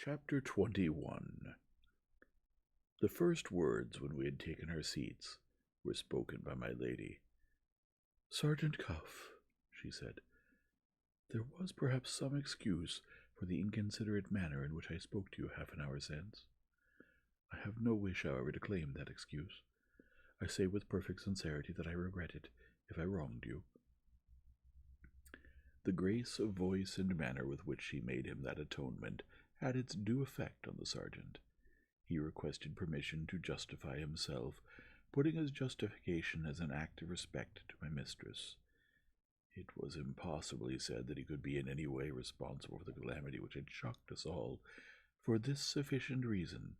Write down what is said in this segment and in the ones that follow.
Chapter 21. The first words, when we had taken our seats, were spoken by my lady. "Sergeant Cuff," she said, "there was perhaps some excuse for the inconsiderate manner in which I spoke to you half an hour since. I have no wish, however, to claim that excuse. I say with perfect sincerity that I regret it if I wronged you." The grace of voice and manner with which she made him that atonement had its due effect on the sergeant. He requested permission to justify himself, putting his justification as an act of respect to my mistress. It was impossible, he said, that he could be in any way responsible for the calamity which had shocked us all, for this sufficient reason,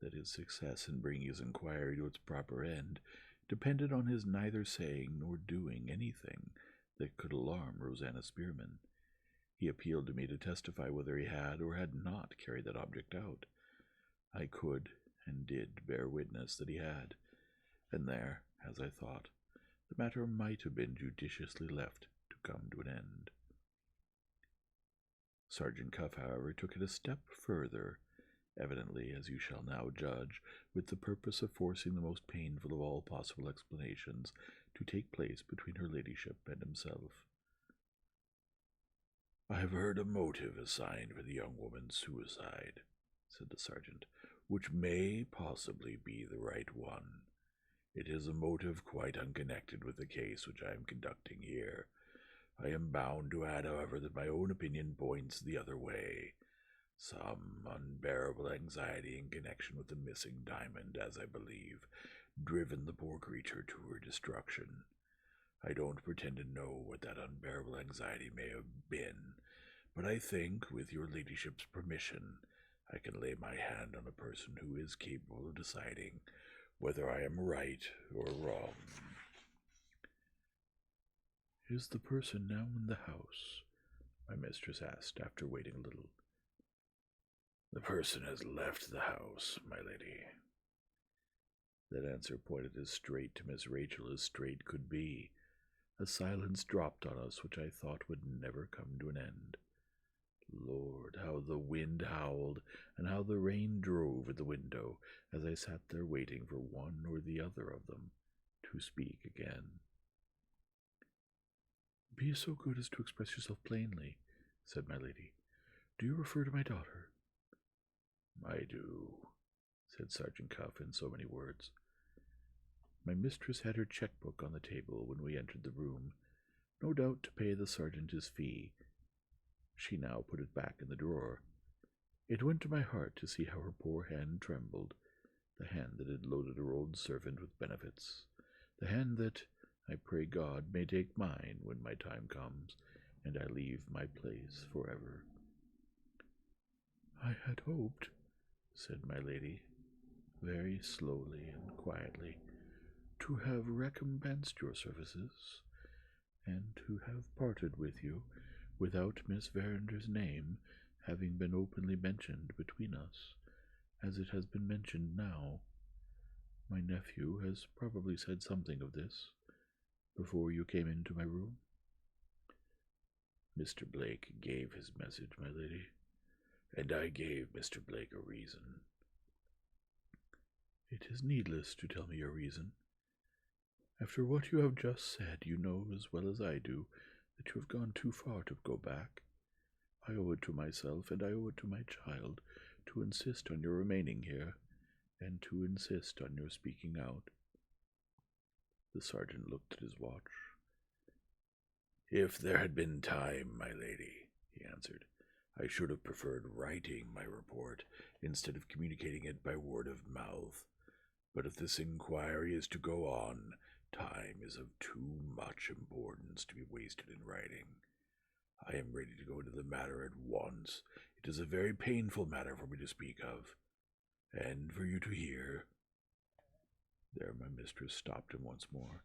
that his success in bringing his inquiry to its proper end depended on his neither saying nor doing anything that could alarm Rosanna Spearman. He appealed to me to testify whether he had or had not carried that object out. I could and did bear witness that he had, and there, as I thought, the matter might have been judiciously left to come to an end. Sergeant Cuff, however, took it a step further, evidently, as you shall now judge, with the purpose of forcing the most painful of all possible explanations to take place between her ladyship and himself. "I have heard a motive assigned for the young woman's suicide," said the sergeant, "which may possibly be the right one. It is a motive quite unconnected with the case which I am conducting here. I am bound to add, however, that my own opinion points the other way. Some unbearable anxiety in connection with the missing diamond, as I believe, driven the poor creature to her destruction. I don't pretend to know what that unbearable anxiety may have been, but I think, with your ladyship's permission, I can lay my hand on a person who is capable of deciding whether I am right or wrong." "Is the person now in the house?" my mistress asked, after waiting a little. "The person has left the house, my lady." That answer pointed as straight to Miss Rachel as straight could be. A silence dropped on us which I thought would never come to an end. Lord, how the wind howled, and how the rain drove at the window, as I sat there waiting for one or the other of them to speak again. "Be so good as to express yourself plainly," said my lady. "Do you refer to my daughter?" "I do," said Sergeant Cuff in so many words. My mistress had her checkbook on the table when we entered the room, no doubt to pay the sergeant his fee. She now put it back in the drawer. It went to my heart to see how her poor hand trembled, the hand that had loaded her old servant with benefits, the hand that, I pray God, may take mine when my time comes, and I leave my place forever. "I had hoped," said my lady, very slowly and quietly, "to have recompensed your services, and to have parted with you without Miss Verander's name having been openly mentioned between us, as it has been mentioned now. My nephew has probably said something of this before you came into my room." "Mr. Blake gave his message, my lady, and I gave Mr. Blake a reason." "It is needless to tell me your reason. After what you have just said, you know as well as I do that you have gone too far to go back. I owe it to myself, and I owe it to my child, to insist on your remaining here, and to insist on your speaking out." The sergeant looked at his watch. "If there had been time, my lady," he answered, "I should have preferred writing my report instead of communicating it by word of mouth. But if this inquiry is to go on, time is of too much importance to be wasted in writing. I am ready to go into the matter at once. It is a very painful matter for me to speak of, and for you to hear." There my mistress stopped him once more.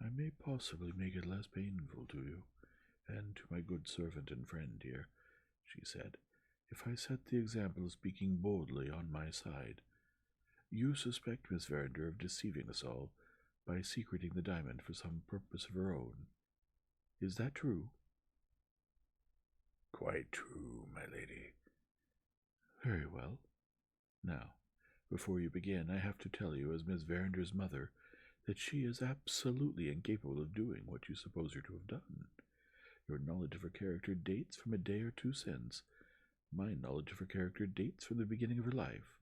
"I may possibly make it less painful to you, and to my good servant and friend here," she said, "if I set the example of speaking boldly on my side. You suspect Miss Verinder of deceiving us all by secreting the diamond for some purpose of her own. Is that true?" "Quite true, my lady. Very well. Now, before you begin, I have to tell you, as Miss Verander's mother, that she is absolutely incapable of doing what you suppose her to have done. Your knowledge of her character dates from a day or two since. My knowledge of her character dates from the beginning of her life.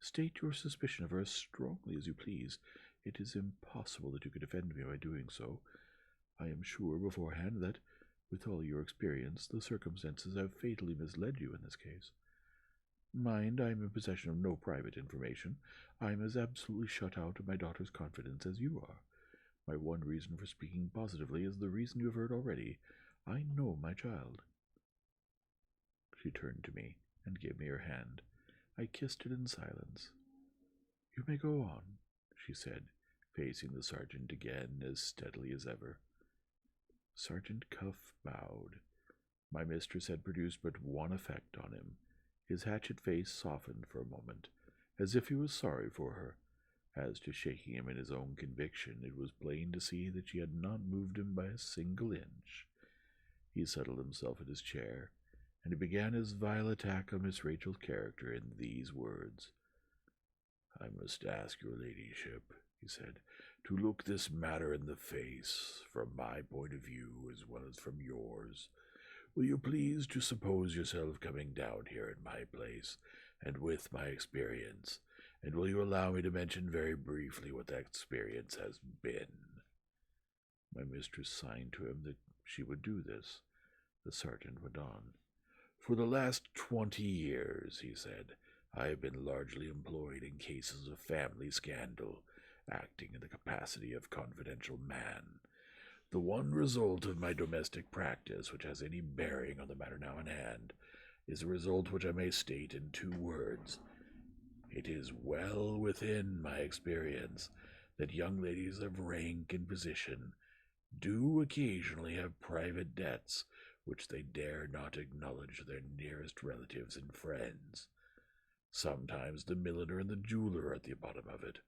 State your suspicion of her as strongly as you please. It is impossible that you could offend me by doing so. I am sure beforehand that, with all your experience, the circumstances have fatally misled you in this case. Mind, I am in possession of no private information. I am as absolutely shut out of my daughter's confidence as you are. My one reason for speaking positively is the reason you have heard already. I know my child. She turned to me and gave me her hand. I kissed it in silence. You may go on, she said, facing the sergeant again as steadily as ever. Sergeant Cuff bowed. My mistress had produced but one effect on him. His hatchet face softened for a moment, as if he was sorry for her. As to shaking him in his own conviction, it was plain to see that she had not moved him by a single inch. He settled himself in his chair, and he began his vile attack on Miss Rachel's character in these words. I must ask your ladyship, he said, to look this matter in the face, from my point of view as well as from yours. Will you please to suppose yourself coming down here in my place, and with my experience, and will you allow me to mention very briefly what that experience has been? My mistress signed to him that she would do this. The sergeant went on. For the last 20 years, he said, I have been largely employed in cases of family scandal, acting in the capacity of confidential man. The one result of my domestic practice which has any bearing on the matter now in hand is a result which I may state in 2 words. It is well within my experience that young ladies of rank and position do occasionally have private debts which they dare not acknowledge to their nearest relatives and friends. Sometimes the milliner and the jeweler are at the bottom of it.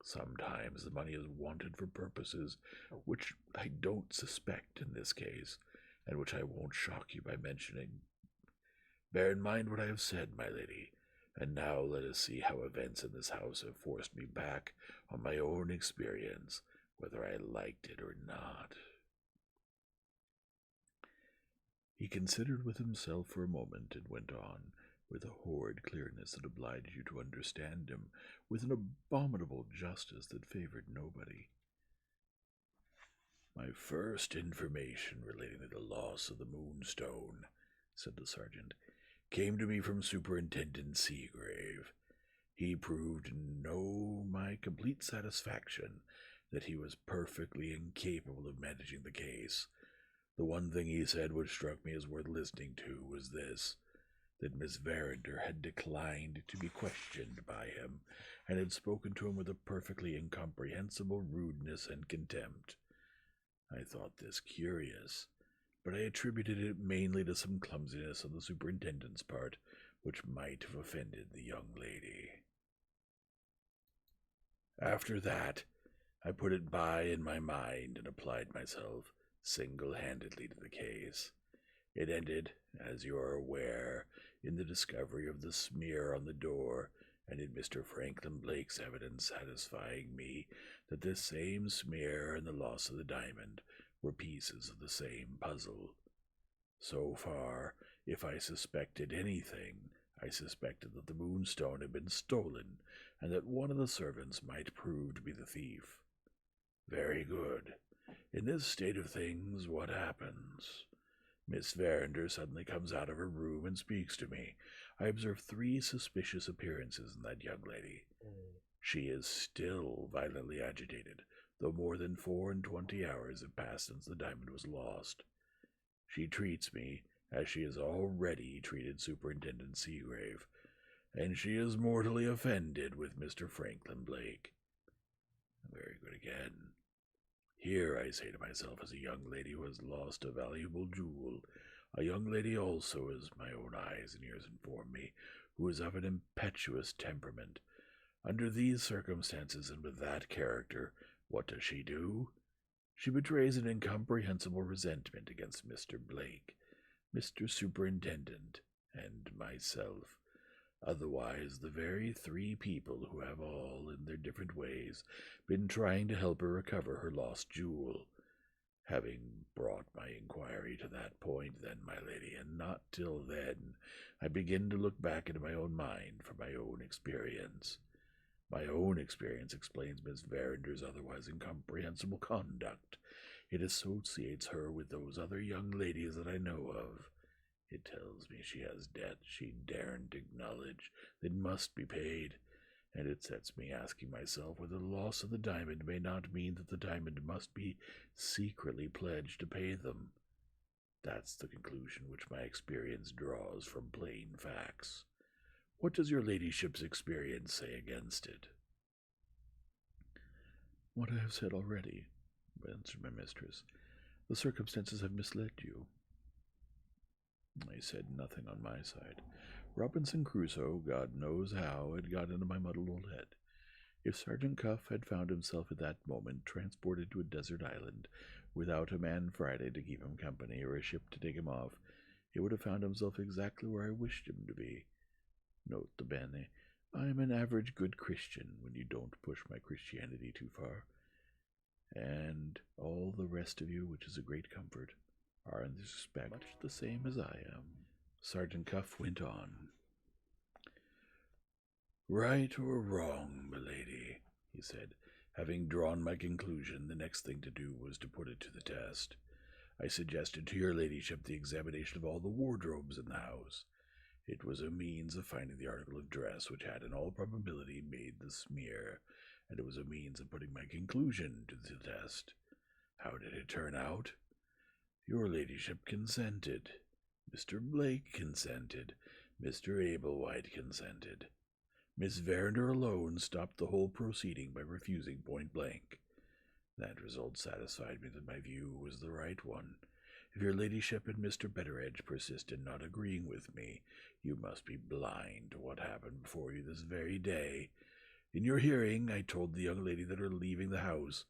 Sometimes the money is wanted for purposes which I don't suspect in this case, and which I won't shock you by mentioning. Bear in mind what I have said, my lady, and now let us see how events in this house have forced me back on my own experience, whether I liked it or not. He considered with himself for a moment and went on, with a horrid clearness that obliged you to understand him, with an abominable justice that favored nobody. My first information relating to the loss of the Moonstone, said the sergeant, came to me from Superintendent Seagrave. He proved to know my complete satisfaction that he was perfectly incapable of managing the case. The one thing he said which struck me as worth listening to was this, that Miss Verinder had declined to be questioned by him, and had spoken to him with a perfectly incomprehensible rudeness and contempt. I thought this curious, but I attributed it mainly to some clumsiness on the superintendent's part, which might have offended the young lady. After that, I put it by in my mind and applied myself single-handedly to the case. It ended, as you are aware, in the discovery of the smear on the door, and in Mr. Franklin Blake's evidence satisfying me that this same smear and the loss of the diamond were pieces of the same puzzle. So far, if I suspected anything, I suspected that the Moonstone had been stolen, and that one of the servants might prove to be the thief. Very good. In this state of things, what happens? Miss Verinder suddenly comes out of her room and speaks to me. I observe 3 suspicious appearances in that young lady. She is still violently agitated, though more than 24 hours have passed since the diamond was lost. She treats me as she has already treated Superintendent Seagrave, and she is mortally offended with Mr. Franklin Blake. Very good again. Here, I say to myself, is a young lady who has lost a valuable jewel, a young lady also, as my own eyes and ears inform me, who is of an impetuous temperament. Under these circumstances and with that character, what does she do? She betrays an incomprehensible resentment against Mr. Blake, Mr. Superintendent, and myself. Otherwise, the very 3 people who have all, in their different ways, been trying to help her recover her lost jewel. Having brought my inquiry to that point, then, my lady, and not till then, I begin to look back into my own mind for my own experience. My own experience explains Miss Verender's otherwise incomprehensible conduct. It associates her with those other young ladies that I know of. It tells me she has debt she daren't acknowledge that must be paid, and it sets me asking myself whether the loss of the diamond may not mean that the diamond must be secretly pledged to pay them. That's the conclusion which my experience draws from plain facts. What does your ladyship's experience say against it? What I have said already, answered my mistress. The circumstances have misled you. I said nothing on my side. Robinson Crusoe, God knows how, had got into my muddled old head. If Sergeant Cuff had found himself at that moment transported to a desert island, without a man Friday to keep him company or a ship to take him off, he would have found himself exactly where I wished him to be. Note the bene, I am an average good Christian when you don't push my Christianity too far. And all the rest of you, which is a great comfort, are in this respect much the same as I am. Sergeant Cuff went on. Right or wrong, milady, he said. Having drawn my conclusion, the next thing to do was to put it to the test. I suggested to your ladyship the examination of all the wardrobes in the house. It was a means of finding the article of dress which had in all probability made the smear, and it was a means of putting my conclusion to the test. How did it turn out? Your ladyship consented. Mr. Blake consented. Mr. Ablewhite consented. Miss Verender alone stopped the whole proceeding by refusing point blank. That result satisfied me that my view was the right one. If your ladyship and Mr. Betteredge persist in not agreeing with me, you must be blind to what happened before you this very day. In your hearing, I told the young lady that her leaving the house,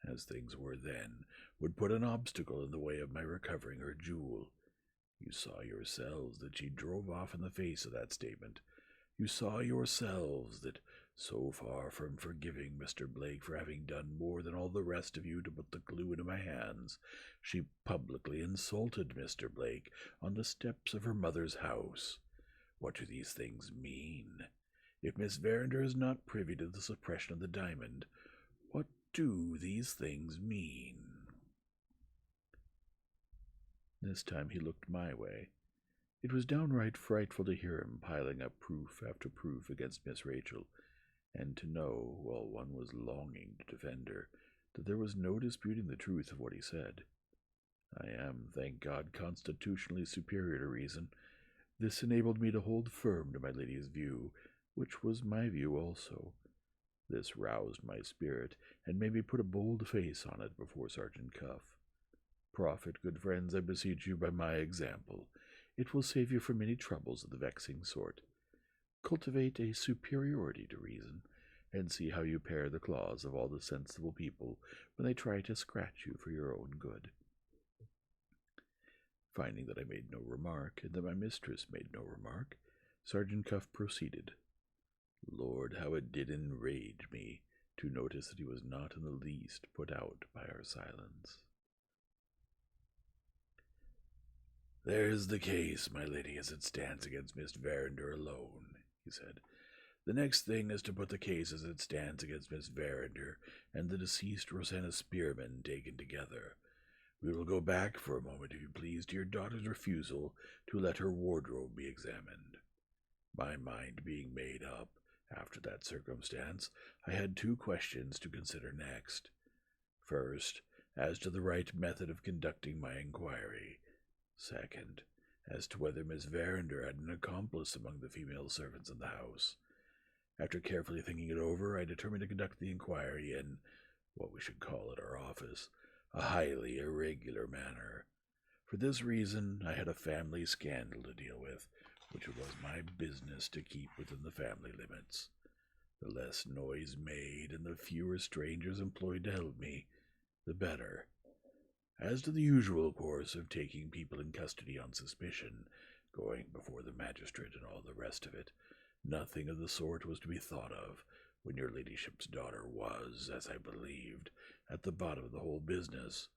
as things were then, would put an obstacle in the way of my recovering her jewel. You saw yourselves that she drove off in the face of that statement. You saw yourselves that, so far from forgiving Mr. Blake for having done more than all the rest of you to put the clue into my hands, she publicly insulted Mr. Blake on the steps of her mother's house. What do these things mean? If Miss Verender is not privy to the suppression of the diamond, what do these things mean? This time he looked my way. It was downright frightful to hear him piling up proof after proof against Miss Rachel, and to know, while one was longing to defend her, that there was no disputing the truth of what he said. I am, thank God, constitutionally superior to reason. This enabled me to hold firm to my lady's view, which was my view also. This roused my spirit, and made me put a bold face on it before Sergeant Cuff. Profit, good friends, I beseech you, by my example. It will save you from many troubles of the vexing sort. Cultivate a superiority to reason, and see how you pare the claws of all the sensible people when they try to scratch you for your own good. Finding that I made no remark, and that my mistress made no remark, Sergeant Cuff proceeded. Lord, how it did enrage me to notice that he was not in the least put out by our silence. There's the case, my lady, as it stands against Miss Verender alone, he said. The next thing is to put the case as it stands against Miss Verender and the deceased Rosanna Spearman taken together. We will go back for a moment, if you please, to your daughter's refusal to let her wardrobe be examined. My mind being made up, after that circumstance, I had 2 questions to consider next. First, as to the right method of conducting my inquiry. Second, as to whether Miss Verender had an accomplice among the female servants in the house. After carefully thinking it over, I determined to conduct the inquiry in, what we should call at our office, a highly irregular manner. For this reason, I had a family scandal to deal with, which it was my business to keep within the family limits. The less noise made and the fewer strangers employed to help me, the better. As to the usual course of taking people in custody on suspicion, going before the magistrate and all the rest of it, Nothing of the sort was to be thought of when your ladyship's daughter was, as I believed, at the bottom of the whole business.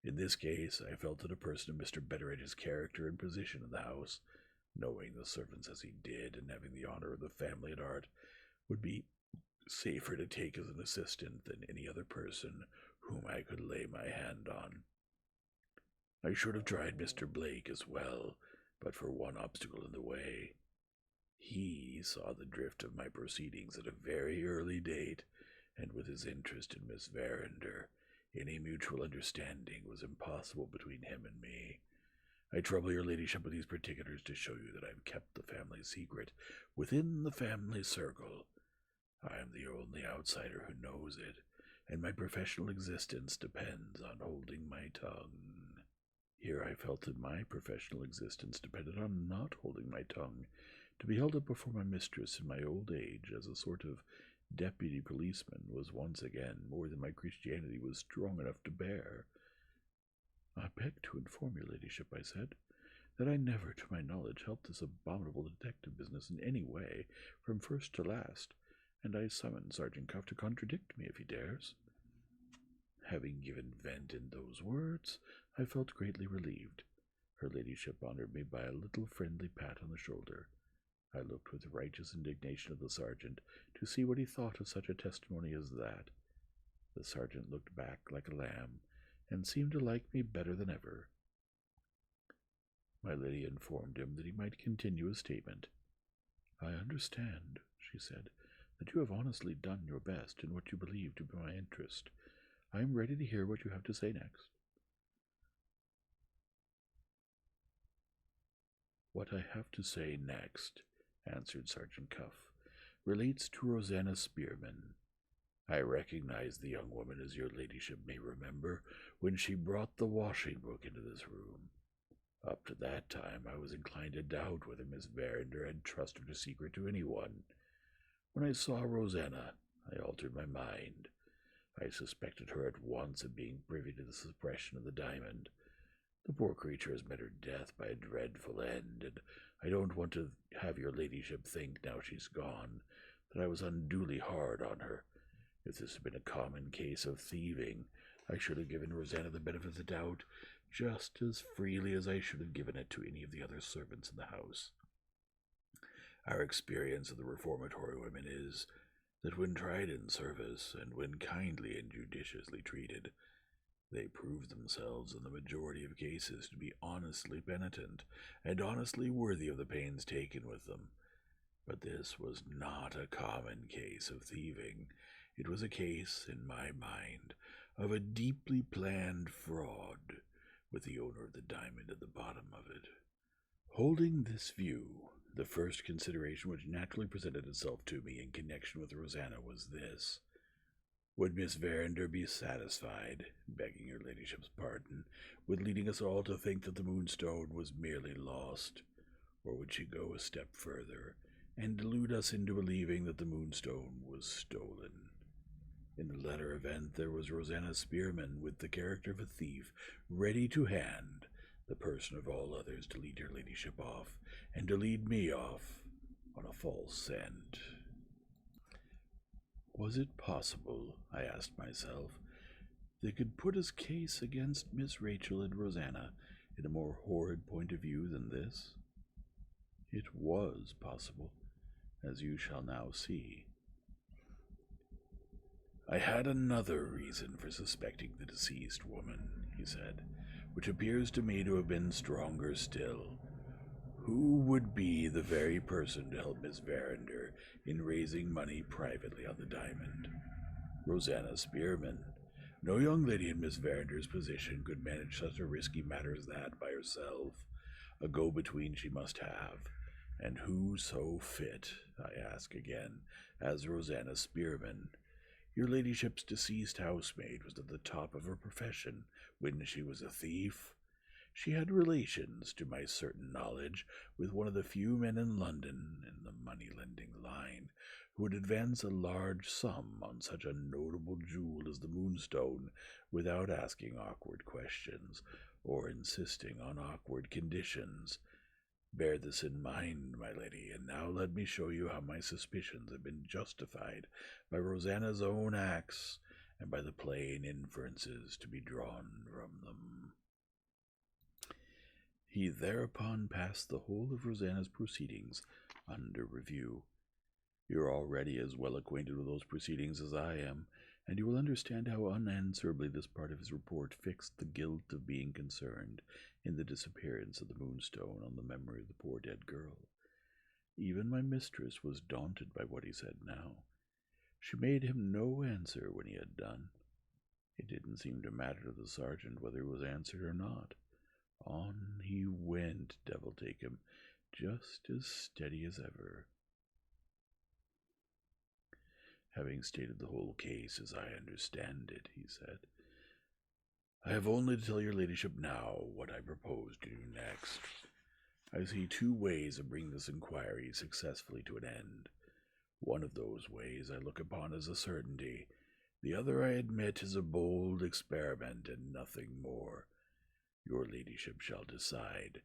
In this case, I felt that a person of Mr. Betteredge's character and position in the house, knowing the servants as he did, and having the honor of the family at heart, would be safer to take as an assistant than any other person whom I could lay my hand on. I should have tried Mr. Blake as well, but for one obstacle in the way. He saw the drift of my proceedings at a very early date, and with his interest in Miss Verinder, any mutual understanding was impossible between him and me. I trouble your ladyship with these particulars to show you that I have kept the family secret within the family circle. I am the only outsider who knows it, and my professional existence depends on holding my tongue. Here I felt that my professional existence depended on not holding my tongue, to be held up before my mistress in my old age as a sort of deputy policeman was once again more than my Christianity was strong enough to bear. "I beg to inform your ladyship," I said, "that I never, to my knowledge, helped this abominable detective business in any way, from first to last, and I summon Sergeant Cuff to contradict me if he dares." Having given vent in those words, I felt greatly relieved. Her ladyship honored me by a little friendly pat on the shoulder. I looked with righteous indignation at the sergeant to see what he thought of such a testimony as that. The sergeant looked back like a lamb, and seemed to like me better than ever. My lady informed him that he might continue his statement. "I understand," she said, "that you have honestly done your best in what you believe to be my interest. I am ready to hear what you have to say next." "What I have to say next," answered Sergeant Cuff, "relates to Rosanna Spearman. I recognized the young woman, as your ladyship may remember, when she brought the washing book into this room. Up to that time I was inclined to doubt whether Miss Verinder had trusted her secret to anyone. When I saw Rosanna, I altered my mind. I suspected her at once of being privy to the suppression of the diamond. The poor creature has met her death by a dreadful end, and I don't want to have your ladyship think, now she's gone, that I was unduly hard on her. If this had been a common case of thieving, I should have given Rosanna the benefit of the doubt just as freely as I should have given it to any of the other servants in the house. Our experience of the reformatory women is that when tried in service, and when kindly and judiciously treated, they prove themselves in the majority of cases to be honestly penitent, and honestly worthy of the pains taken with them. But this was not a common case of thieving. It was a case, in my mind, of a deeply planned fraud, with the owner of the diamond at the bottom of it. Holding this view, the first consideration which naturally presented itself to me in connection with Rosanna was this: would Miss Verinder be satisfied, begging your ladyship's pardon, with leading us all to think that the Moonstone was merely lost, or would she go a step further, and delude us into believing that the Moonstone was stolen? In the latter event, there was Rosanna Spearman, with the character of a thief, ready to hand, the person of all others, to lead your ladyship off, and to lead me off on a false scent. Was it possible, I asked myself, they could put his case against Miss Rachel and Rosanna in a more horrid point of view than this? It was possible, as you shall now see. "I had another reason for suspecting the deceased woman," he said, "which appears to me to have been stronger still. Who would be the very person to help Miss Verinder in raising money privately on the diamond? Rosanna Spearman. No young lady in Miss Verinder's position could manage such a risky matter as that by herself. A go-between she must have. And who so fit, I ask again, as Rosanna Spearman? Your ladyship's deceased housemaid was at the top of her profession when she was a thief. She had relations, to my certain knowledge, with one of the few men in London, in the money-lending line, who would advance a large sum on such a notable jewel as the Moonstone without asking awkward questions or insisting on awkward conditions. Bear this in mind, my lady, and now let me show you how my suspicions have been justified by Rosanna's own acts and by the plain inferences to be drawn from them." He thereupon passed the whole of Rosanna's proceedings under review. You're already as well acquainted with those proceedings as I am, and you will understand how unanswerably this part of his report fixed the guilt of being concerned in the disappearance of the Moonstone on the memory of the poor dead girl. Even my mistress was daunted by what he said now. She made him no answer when he had done. It didn't seem to matter to the sergeant whether it was answered or not. On he went, devil take him, just as steady as ever. "Having stated the whole case as I understand it," he said, "I have only to tell your ladyship now what I propose to do next. I see two ways of bringing this inquiry successfully to an end. One of those ways I look upon as a certainty. The other, I admit, is a bold experiment and nothing more. Your ladyship shall decide.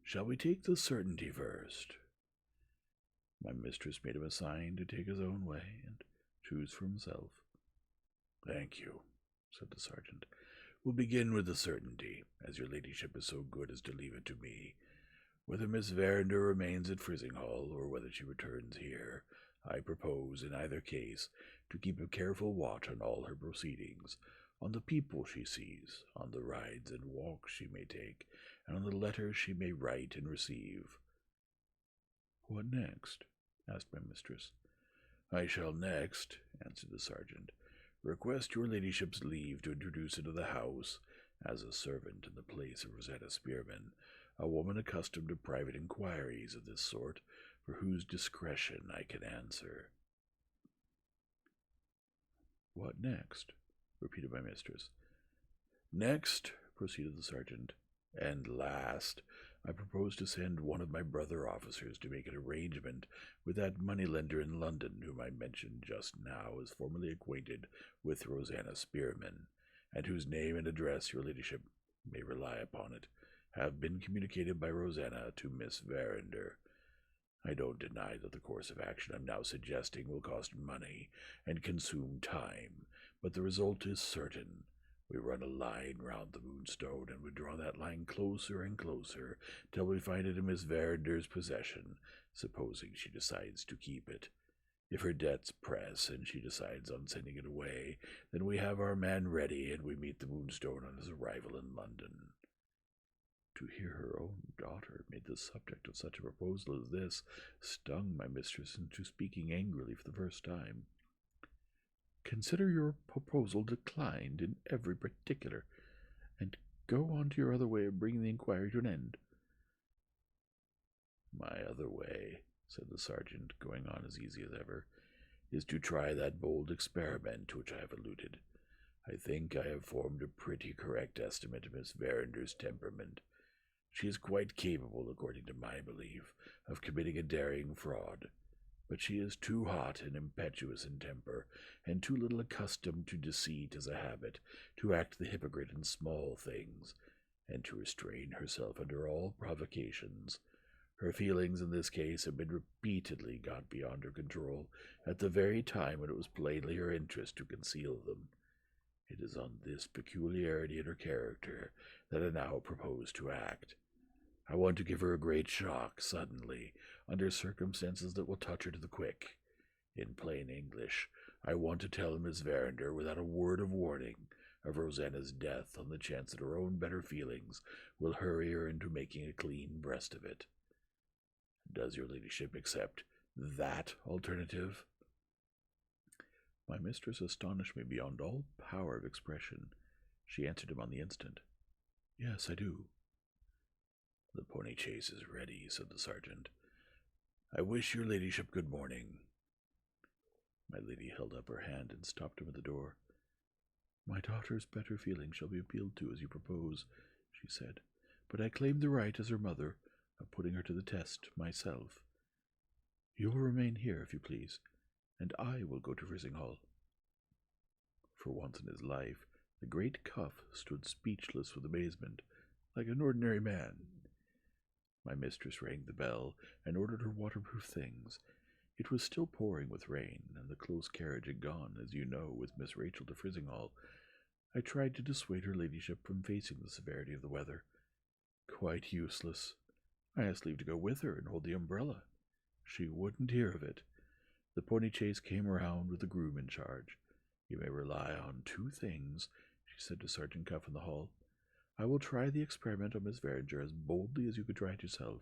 Shall we take the certainty first?" My mistress made him a sign to take his own way and choose for himself. "Thank you," said the sergeant. "We'll begin with the certainty, as your ladyship is so good as to leave it to me. Whether Miss Verinder remains at Frizinghall, or whether she returns here, I propose, in either case, to keep a careful watch on all her proceedings, on the people she sees, on the rides and walks she may take, and on the letters she may write and receive." "What next?" asked my mistress. "I shall next," answered the sergeant, "request your ladyship's leave to introduce into the house, as a servant in the place of Rosetta Spearman, a woman accustomed to private inquiries of this sort, for whose discretion I can answer." "What next?" repeated my mistress. "Next," proceeded the sergeant, "and last, I propose to send one of my brother officers to make an arrangement with that moneylender in London whom I mentioned just now as formerly acquainted with Rosanna Spearman, and whose name and address, your ladyship may rely upon it, have been communicated by Rosanna to Miss Verinder. I don't deny that the course of action I'm now suggesting will cost money and consume time, but the result is certain. We run a line round the Moonstone, and we draw that line closer and closer till we find it in Miss Verinder's possession, supposing she decides to keep it. If her debts press and she decides on sending it away, then we have our man ready, and we meet the Moonstone on his arrival in London." To hear her own daughter made the subject of such a proposal as this stung my mistress into speaking angrily for the first time. "Consider your proposal declined in every particular, and go on to your other way of bringing the inquiry to an end." "My other way," said the sergeant, going on as easy as ever, "is to try that bold experiment to which I have alluded. I think I have formed a pretty correct estimate of Miss Verinder's temperament. She is quite capable, according to my belief, of committing a daring fraud, but she is too hot and impetuous in temper, and too little accustomed to deceit as a habit, to act the hypocrite in small things, and to restrain herself under all provocations. Her feelings in this case have been repeatedly got beyond her control, at the very time when it was plainly her interest to conceal them. It is on this peculiarity in her character that I now propose to act. I want to give her a great shock, suddenly, under circumstances that will touch her to the quick. In plain English, I want to tell Miss Verinder, without a word of warning, of Rosanna's death, on the chance that her own better feelings will hurry her into making a clean breast of it. Does your ladyship accept that alternative?" My mistress astonished me beyond all power of expression. She answered him on the instant. "Yes, I do." "The pony chaise is ready," said the sergeant. "I wish your ladyship good morning." My lady held up her hand and stopped him at the door. "My daughter's better feelings shall be appealed to, as you propose," she said, "but I claim the right, as her mother, of putting her to the test myself. You will remain here, if you please, and I will go to Frizinghall." For once in his life, the great Cuff stood speechless with amazement, like an ordinary man. My mistress rang the bell and ordered her waterproof things. It was still pouring with rain, and the close carriage had gone, as you know, with Miss Rachel to Frizinghall. I tried to dissuade her ladyship from facing the severity of the weather. Quite useless. I asked leave to go with her and hold the umbrella. She wouldn't hear of it. The pony chaise came round with the groom in charge. You may rely on 2 things, she said to Sergeant Cuff in the hall. I will try the experiment on Miss Veringer as boldly as you could try it yourself,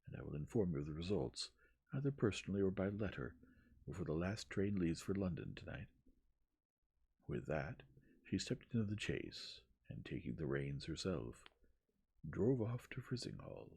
and I will inform you of the results, either personally or by letter, before the last train leaves for London tonight. With that, she stepped into the chaise, and taking the reins herself, drove off to Frizinghall.